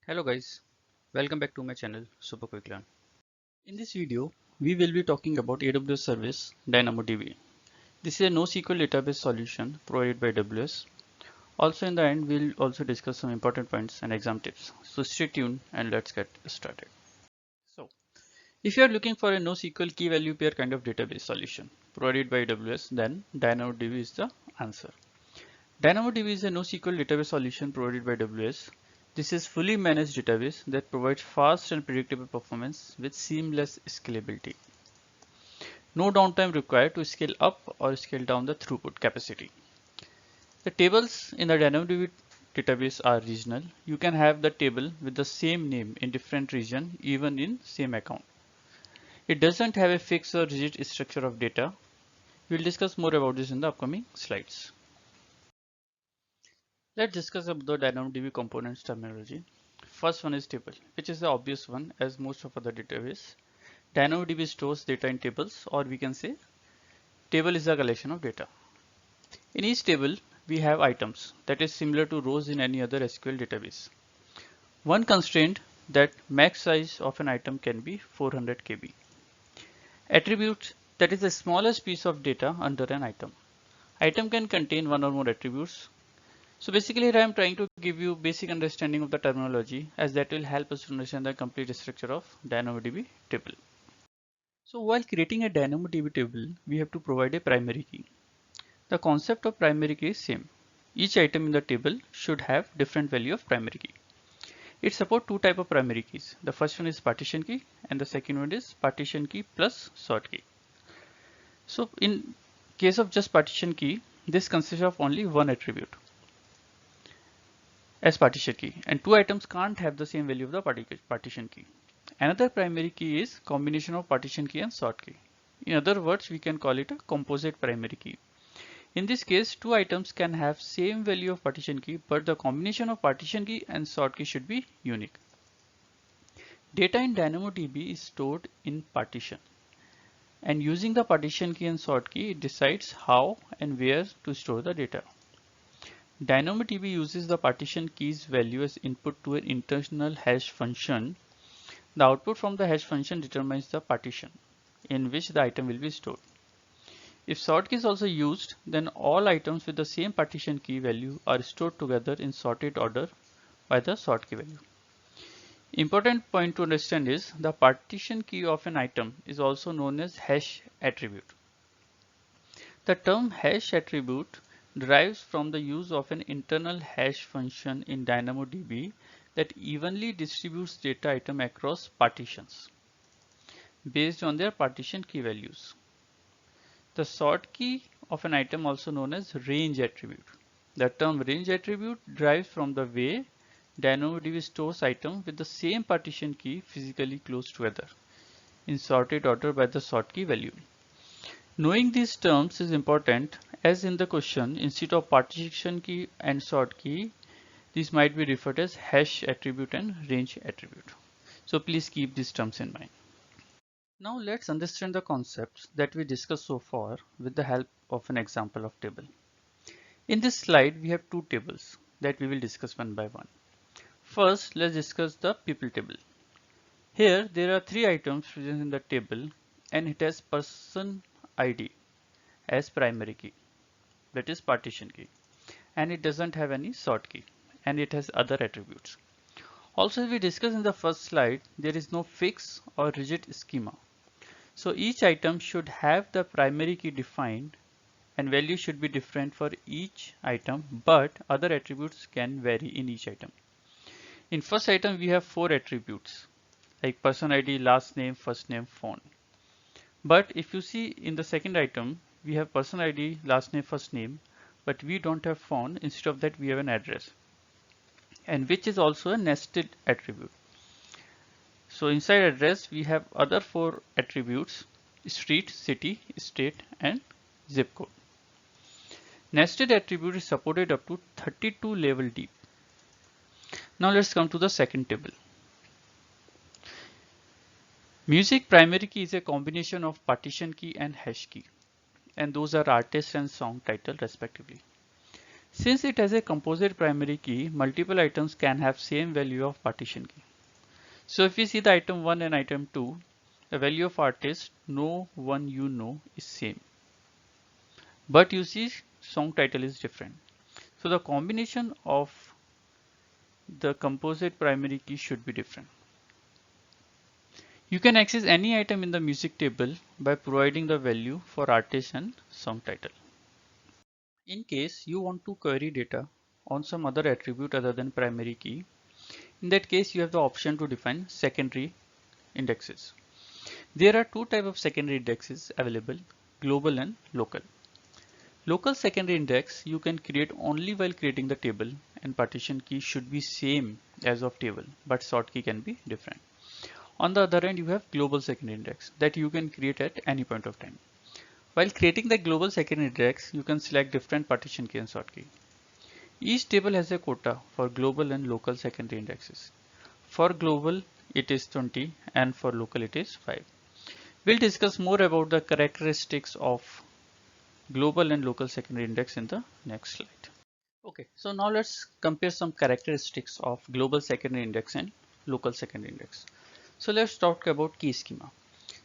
Hello guys, welcome back to my channel Super Quick Learn. In this video, we will be talking about AWS service DynamoDB. This is a NoSQL database solution provided by AWS. Also in the end, we'll also discuss some important points and exam tips. So stay tuned and let's get started. So if you are looking for a NoSQL key value pair kind of database solution provided by AWS, then DynamoDB is the answer. DynamoDB is a NoSQL database solution provided by AWS. This is fully managed database that provides fast and predictable performance with seamless scalability. No downtime required to scale up or scale down the throughput capacity. The tables in the DynamoDB database are regional. You can have the table with the same name in different region even in same account. It doesn't have a fixed or rigid structure of data. We'll discuss more about this in the upcoming slides. Let's discuss about the DynamoDB components terminology. First one is table, which is the obvious one as most of other database. DynamoDB stores data in tables, or we can say table is a collection of data. In each table, we have items that is similar to rows in any other SQL database. One constraint that max size of an item can be 400 KB. Attributes, that is the smallest piece of data under an item. Item can contain one or more attributes. So basically here I am trying to give you basic understanding of the terminology, as that will help us to understand the complete structure of DynamoDB table. So while creating a DynamoDB table, we have to provide a primary key. The concept of primary key is same. Each item in the table should have different value of primary key. It supports two type of primary keys. The first one is partition key and the second one is partition key plus sort key. So in case of just partition key, this consists of only one attribute as partition key, and two items can't have the same value of the partition key. Another primary key is combination of partition key and sort key. In other words, we can call it a composite primary key. In this case, two items can have same value of partition key, but the combination of partition key and sort key should be unique. Data in DynamoDB is stored in partition, and using the partition key and sort key, it decides how and where to store the data. DynamoDB uses the partition key's value as input to an internal hash function. The output from the hash function determines the partition in which the item will be stored. If sort key is also used, then all items with the same partition key value are stored together in sorted order by the sort key value. Important point to understand is the partition key of an item is also known as hash attribute. The term hash attribute derives from the use of an internal hash function in DynamoDB that evenly distributes data item across partitions based on their partition key values. The sort key of an item also known as range attribute. The term range attribute derives from the way DynamoDB stores items with the same partition key physically close together in sorted order by the sort key value. Knowing these terms is important, as in the question, instead of partition key and sort key, these might be referred as hash attribute and range attribute. So please keep these terms in mind. Now let's understand the concepts that we discussed so far with the help of an example of table. In this slide, we have two tables that we will discuss one by one. First, let's discuss the people table. Here, there are three items present in the table and it has person ID as primary key, that is partition key, and it doesn't have any sort key, and it has other attributes. Also, as we discussed in the first slide, there is no fixed or rigid schema. So each item should have the primary key defined and value should be different for each item, but other attributes can vary in each item. In first item, we have four attributes like person ID, last name, first name, phone. But if you see in the second item, we have person ID, last name, first name, but we don't have phone. Instead of that, we have an address, and which is also a nested attribute. So inside address, we have other four attributes: street, city, state, and zip code. Nested attribute is supported up to 32 level deep. Now let's come to the second table. Music primary key is a combination of partition key and hash key, and those are artist and song title respectively. Since it has a composite primary key, multiple items can have same value of partition key. So if we see the item 1 and item 2, the value of artist no one you know is same. But you see song title is different. So the combination of the composite primary key should be different. You can access any item in the music table by providing the value for artist and song title. In case you want to query data on some other attribute other than primary key, in that case you have the option to define secondary indexes. There are two types of secondary indexes available, global and local. Local secondary index you can create only while creating the table, and partition key should be same as of table, but sort key can be different. On the other hand, you have global secondary index that you can create at any point of time. While creating the global secondary index, you can select different partition key and sort key. Each table has a quota for global and local secondary indexes. For global, it is 20 and for local it is 5. We'll discuss more about the characteristics of global and local secondary index in the next slide. Okay, so now let's compare some characteristics of global secondary index and local secondary index. So let's talk about key schema.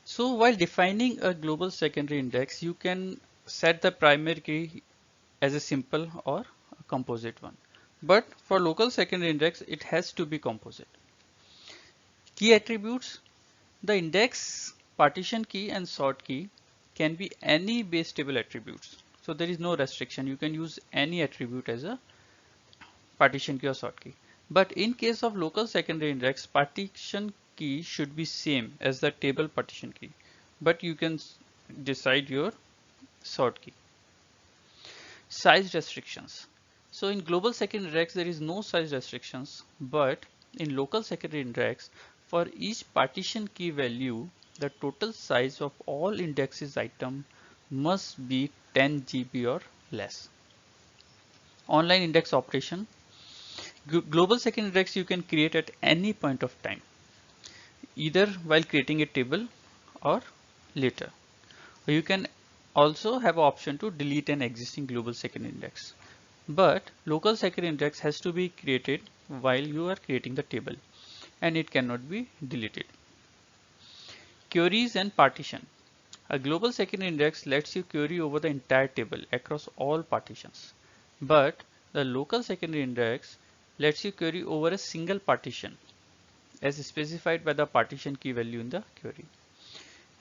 So while defining a global secondary index, you can set the primary key as a simple or a composite one. But for local secondary index, it has to be composite. Key attributes: the index, partition key and sort key can be any base table attributes. So there is no restriction. You can use any attribute as a partition key or sort key. But in case of local secondary index, partition key should be same as the table partition key, but you can decide your sort key. Size restrictions. So in global secondary index there is no size restrictions, but in local secondary index, for each partition key value, the total size of all indexes item must be 10 GB or less. Online index operation. Global secondary index you can create at any point of time, either while creating a table or later. You can also have an option to delete an existing global secondary index. But local secondary index has to be created while you are creating the table, and it cannot be deleted. Queries and partition. A global secondary index lets you query over the entire table across all partitions. But the local secondary index lets you query over a single partition as specified by the partition key value in the query.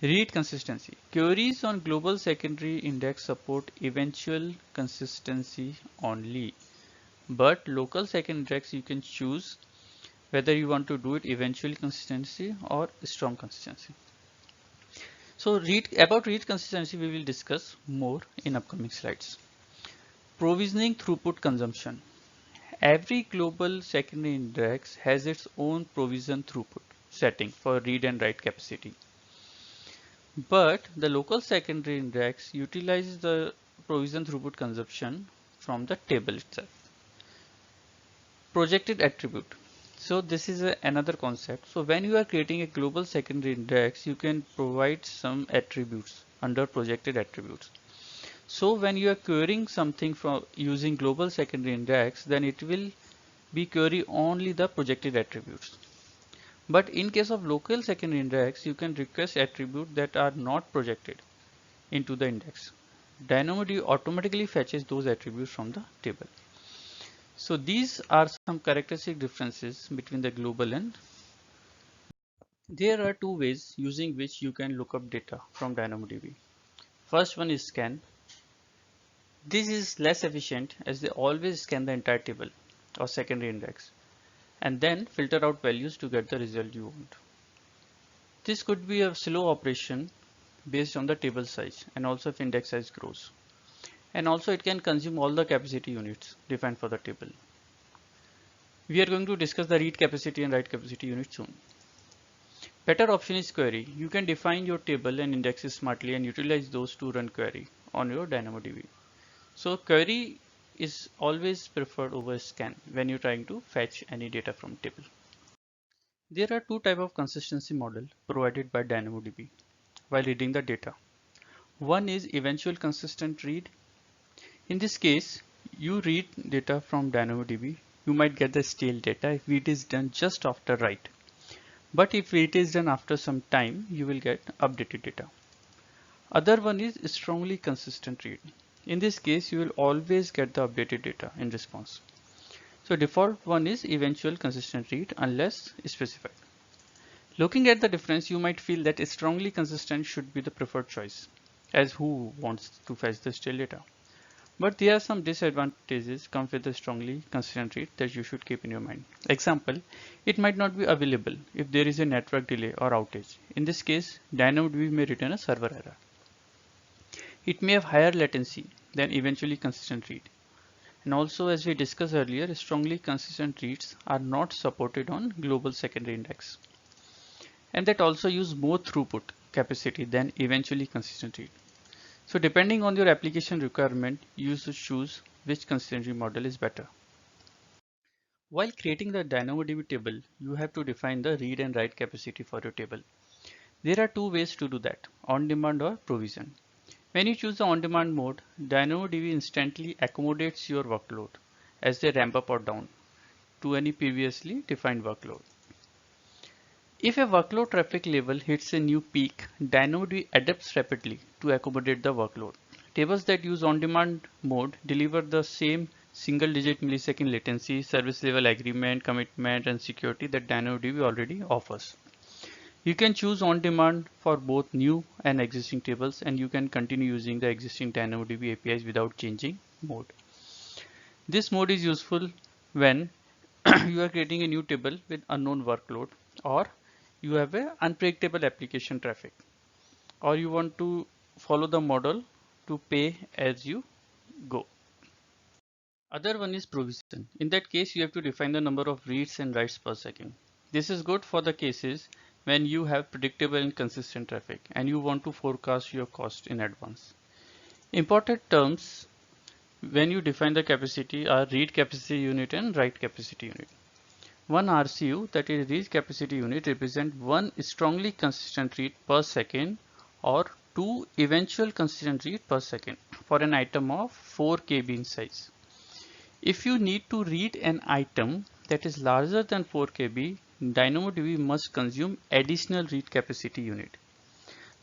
Read consistency. Queries on global secondary index support eventual consistency only, but local secondary index you can choose whether you want to do it eventual consistency or strong consistency. So about read consistency we will discuss more in upcoming slides. Provisioning throughput consumption. Every global secondary index has its own provision throughput setting for read and write capacity. But the local secondary index utilizes the provision throughput consumption from the table itself. Projected attribute. So this is another concept. So when you are creating a global secondary index, you can provide some attributes under projected attributes. So when you are querying something from using global secondary index, then it will be query only the projected attributes. But in case of local secondary index, you can request attributes that are not projected into the index. DynamoDB automatically fetches those attributes from the table. So these are some characteristic differences between the global and. There are two ways using which you can look up data from DynamoDB. First one is scan. This is less efficient as they always scan the entire table or secondary index and then filter out values to get the result you want. This could be a slow operation based on the table size and also if index size grows. And also it can consume all the capacity units defined for the table. We are going to discuss the read capacity and write capacity units soon. Better option is query. You can define your table and indexes smartly and utilize those to run query on your DynamoDB. So query is always preferred over scan when you're trying to fetch any data from table. There are two types of consistency model provided by DynamoDB while reading the data. One is eventual consistent read. In this case, you read data from DynamoDB, you might get the stale data if it is done just after write. But if it is done after some time, you will get updated data. Other one is strongly consistent read. In this case, you will always get the updated data in response. So default one is eventual consistent read unless specified. Looking at the difference, you might feel that strongly consistent should be the preferred choice, as who wants to fetch the stale data. But there are some disadvantages come with the strongly consistent read that you should keep in your mind. Example, it might not be available if there is a network delay or outage. In this case, DynamoDB may return a server error. It may have higher latency than eventually consistent read. And also, as we discussed earlier, strongly consistent reads are not supported on global secondary index. And that also use more throughput capacity than eventually consistent read. So depending on your application requirement, you should choose which consistency model is better. While creating the DynamoDB table, you have to define the read and write capacity for your table. There are two ways to do that, on-demand or provision. When you choose the on-demand mode, DynamoDB instantly accommodates your workload as they ramp up or down to any previously defined workload. If a workload traffic level hits a new peak, DynamoDB adapts rapidly to accommodate the workload. Tables that use on-demand mode deliver the same single-digit millisecond latency, service level agreement, commitment, and security that DynamoDB already offers. You can choose on-demand for both new and existing tables, and you can continue using the existing DynamoDB APIs without changing mode. This mode is useful when you are creating a new table with unknown workload, or you have a unpredictable application traffic, or you want to follow the model to pay as you go. Other one is provision. In that case, you have to define the number of reads and writes per second. This is good for the cases when you have predictable and consistent traffic and you want to forecast your cost in advance. Important terms when you define the capacity are read capacity unit and write capacity unit. One RCU, that is read capacity unit, represents one strongly consistent read per second or two eventual consistent read per second for an item of 4 KB in size. If you need to read an item that is larger than 4 KB, DynamoDB must consume additional read capacity unit.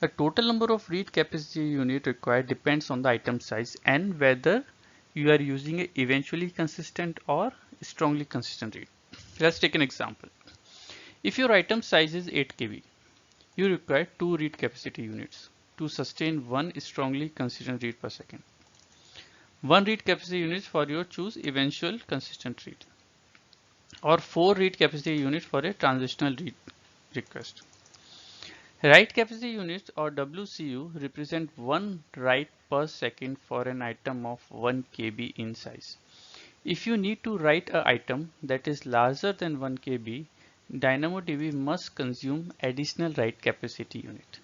The total number of read capacity unit required depends on the item size and whether you are using an eventually consistent or strongly consistent read. Let's take an example. If your item size is 8 KB, you require 2 read capacity units to sustain one strongly consistent read per second. One read capacity units for your choose eventual consistent read, or 4 read capacity units for a transitional read request. Write capacity units or WCU represent one write per second for an item of 1 KB in size. If you need to write an item that is larger than 1 KB, DynamoDB must consume additional write capacity unit.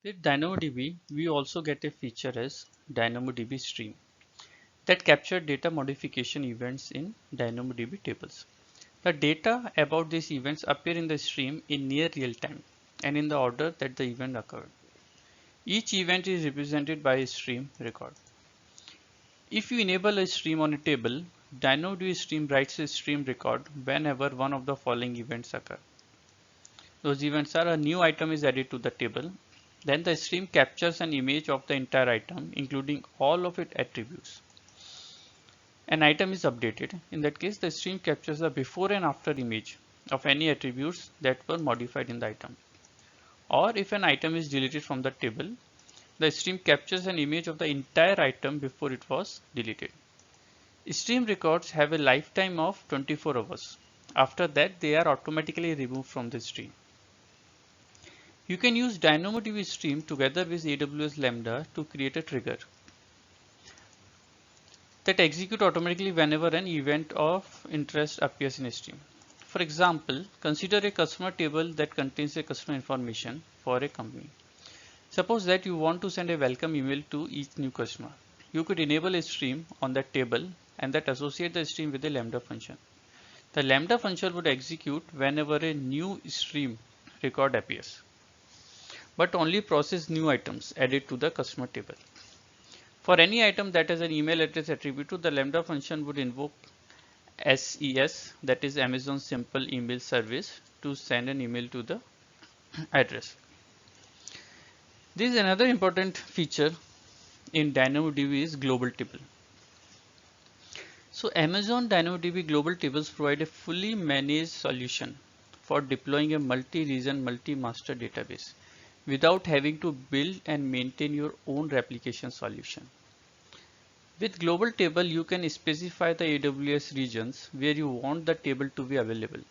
With DynamoDB, we also get a feature as DynamoDB Stream that capture data modification events in DynamoDB tables. The data about these events appear in the stream in near real time and in the order that the event occurred. Each event is represented by a stream record. If you enable a stream on a table, DynamoDB Stream writes a stream record whenever one of the following events occur. Those events are: a new item is added to the table, then the stream captures an image of the entire item, including all of its attributes. An item is updated. In that case, the stream captures the before and after image of any attributes that were modified in the item. Or if an item is deleted from the table, the stream captures an image of the entire item before it was deleted. Stream records have a lifetime of 24 hours. After that, they are automatically removed from the stream. You can use DynamoDB Stream together with AWS Lambda to create a trigger that execute automatically whenever an event of interest appears in a stream. For example, consider a customer table that contains a customer information for a company. Suppose that you want to send a welcome email to each new customer. You could enable a stream on that table and that associate the stream with a Lambda function. The Lambda function would execute whenever a new stream record appears, but only process new items added to the customer table. For any item that has an email address attribute, the Lambda function would invoke SES, that is Amazon Simple Email Service, to send an email to the address. This is another important feature in DynamoDB is global table. So Amazon DynamoDB global tables provide a fully managed solution for deploying a multi-region, multi-master database without having to build and maintain your own replication solution. With global table, you can specify the AWS regions where you want the table to be available.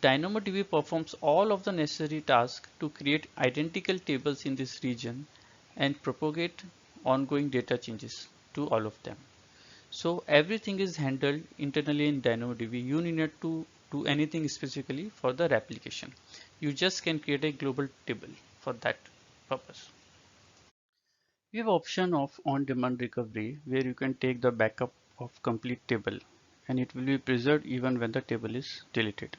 DynamoDB performs all of the necessary tasks to create identical tables in this region and propagate ongoing data changes to all of them. So everything is handled internally in DynamoDB. You need not to do anything specifically for the replication. You just can create a global table for that purpose. We have option of on-demand recovery where you can take the backup of complete table and it will be preserved even when the table is deleted.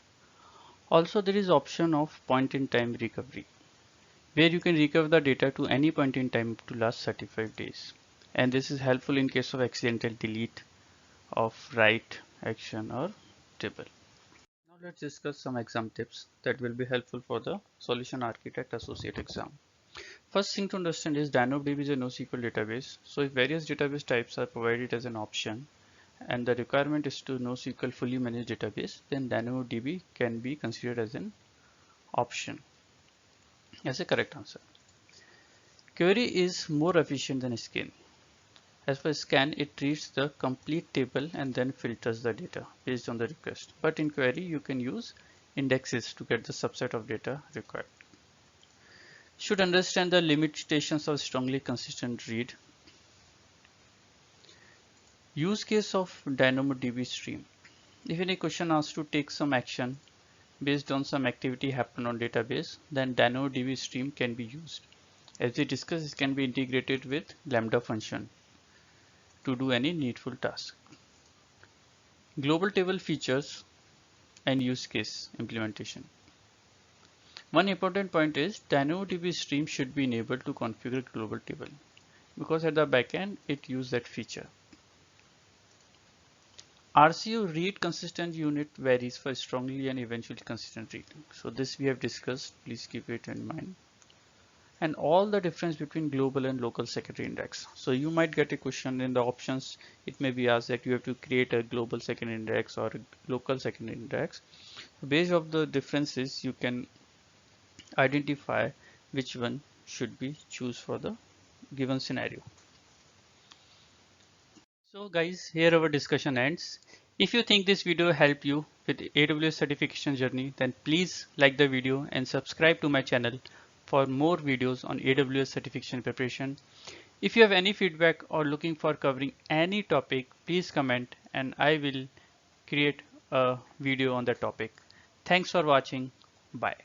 Also, there is option of point-in-time recovery where you can recover the data to any point in time to last 35 days. And this is helpful in case of accidental delete of write action or table. Now let's discuss some exam tips that will be helpful for the Solution Architect Associate exam. First thing to understand is DynamoDB is a NoSQL database. So if various database types are provided as an option and the requirement is to NoSQL fully managed database, then DynamoDB can be considered as an option as a correct answer. Query is more efficient than scan. As for scan, it reads the complete table and then filters the data based on the request. But in query, you can use indexes to get the subset of data required. Should understand the limitations of strongly consistent read. Use case of DynamoDB stream. If any question asks to take some action based on some activity happen on database, then DynamoDB stream can be used. As we discussed, it can be integrated with Lambda function to do any needful task. Global table features and use case implementation. One important point is DynamoDB stream should be enabled to configure global table because at the backend it uses that feature. RCU read consistent unit varies for strongly and eventually consistent read. So this we have discussed, please keep it in mind. And all the difference between global and local secondary index. So you might get a question in the options. It may be asked that you have to create a global secondary index or a local secondary index. Based on the differences, you can identify which one should be choose for the given scenario. So guys, here our discussion ends. If you think this video helped you with AWS certification journey, then please like the video and subscribe to my channel for more videos on AWS certification preparation. If you have any feedback or looking for covering any topic, please comment and I will create a video on that topic. Thanks for watching. Bye.